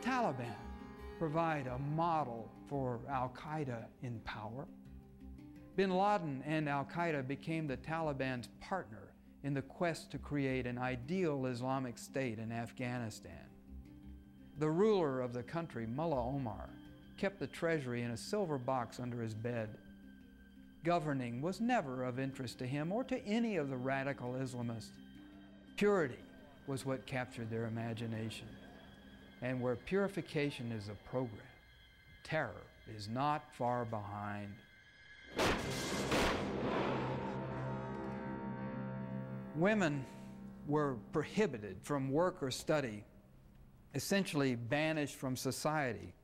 Taliban provide a model for Al-Qaeda in power. Bin Laden and Al-Qaeda became the Taliban's partner in the quest to create an ideal Islamic state in Afghanistan. The ruler of the country, Mullah Omar, kept the treasury in a silver box under his bed. Governing was never of interest to him or to any of the radical Islamists. Purity was what captured their imagination. And where purification is a program, terror is not far behind. Women were prohibited from work or study, essentially banished from society,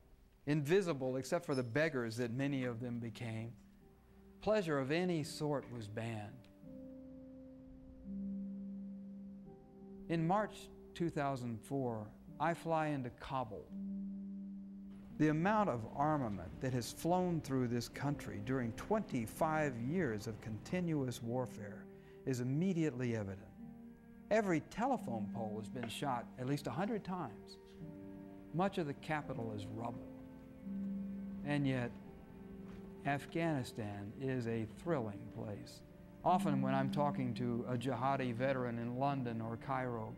invisible except for the beggars that many of them became. Pleasure of any sort was banned. In March 2004, I fly into Kabul. The amount of armament that has flown through this country during 25 years of continuous warfare is immediately evident. Every telephone pole has been shot at least 100 times. Much of the capital is rubble. And yet, Afghanistan is a thrilling place. Often when I'm talking to a jihadi veteran in London or Cairo,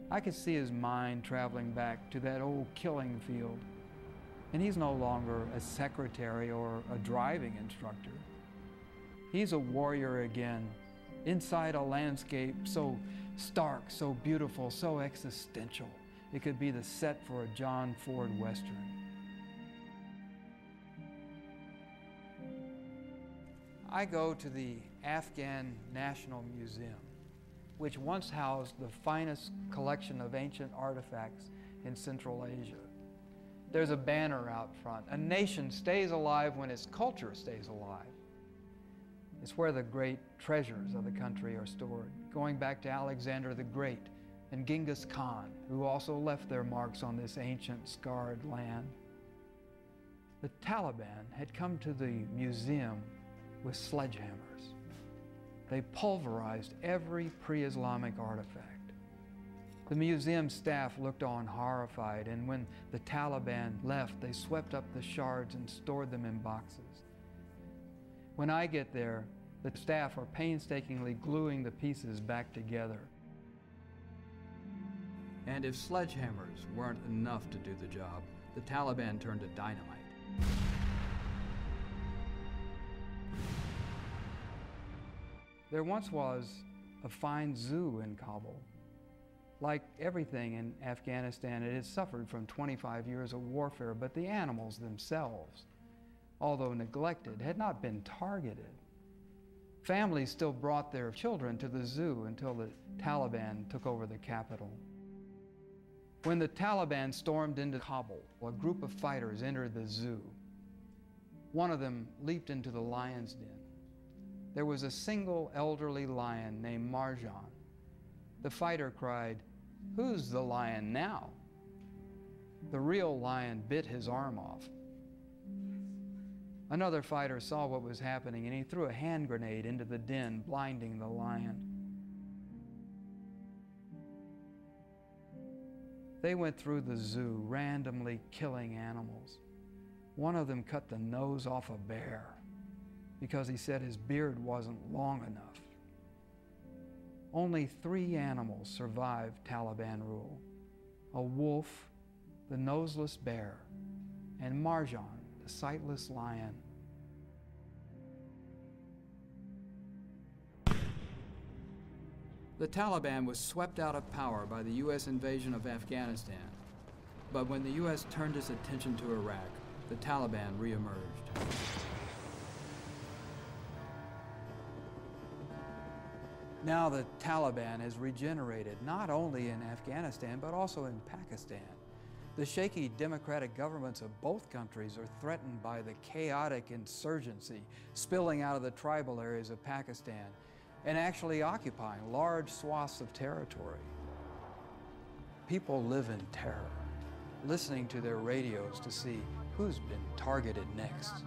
I could see his mind traveling back to that old killing field. And he's no longer a secretary or a driving instructor. He's a warrior again, inside a landscape so stark, so beautiful, so existential. It could be the set for a John Ford Western. I go to the Afghan National Museum, which once housed the finest collection of ancient artifacts in Central Asia. There's a banner out front. A nation stays alive when its culture stays alive. It's where the great treasures of the country are stored, going back to Alexander the Great and Genghis Khan, who also left their marks on this ancient, scarred land. The Taliban had come to the museum with sledgehammers. They pulverized every pre-Islamic artifact. The museum staff looked on horrified, and when the Taliban left, they swept up the shards and stored them in boxes. When I get there, the staff are painstakingly gluing the pieces back together. And if sledgehammers weren't enough to do the job, the Taliban turned to dynamite. There once was a fine zoo in Kabul. Like everything in Afghanistan, it has suffered from 25 years of warfare, but the animals themselves, although neglected, had not been targeted. Families still brought their children to the zoo until the Taliban took over the capital. When the Taliban stormed into Kabul, a group of fighters entered the zoo. One of them leaped into the lion's den. There was a single elderly lion named Marjan. The fighter cried, "Who's the lion now?" The real lion bit his arm off. Another fighter saw what was happening and he threw a hand grenade into the den, blinding the lion. They went through the zoo, randomly killing animals. One of them cut the nose off a bear because he said his beard wasn't long enough. Only 3 animals survived Taliban rule: a wolf, the noseless bear, and Marjan, the sightless lion. The Taliban was swept out of power by the U.S. invasion of Afghanistan. But when the U.S. turned its attention to Iraq, the Taliban reemerged. Now the Taliban has regenerated not only in Afghanistan, but also in Pakistan. The shaky democratic governments of both countries are threatened by the chaotic insurgency spilling out of the tribal areas of Pakistan and actually occupying large swaths of territory. People live in terror, listening to their radios to see who's been targeted next.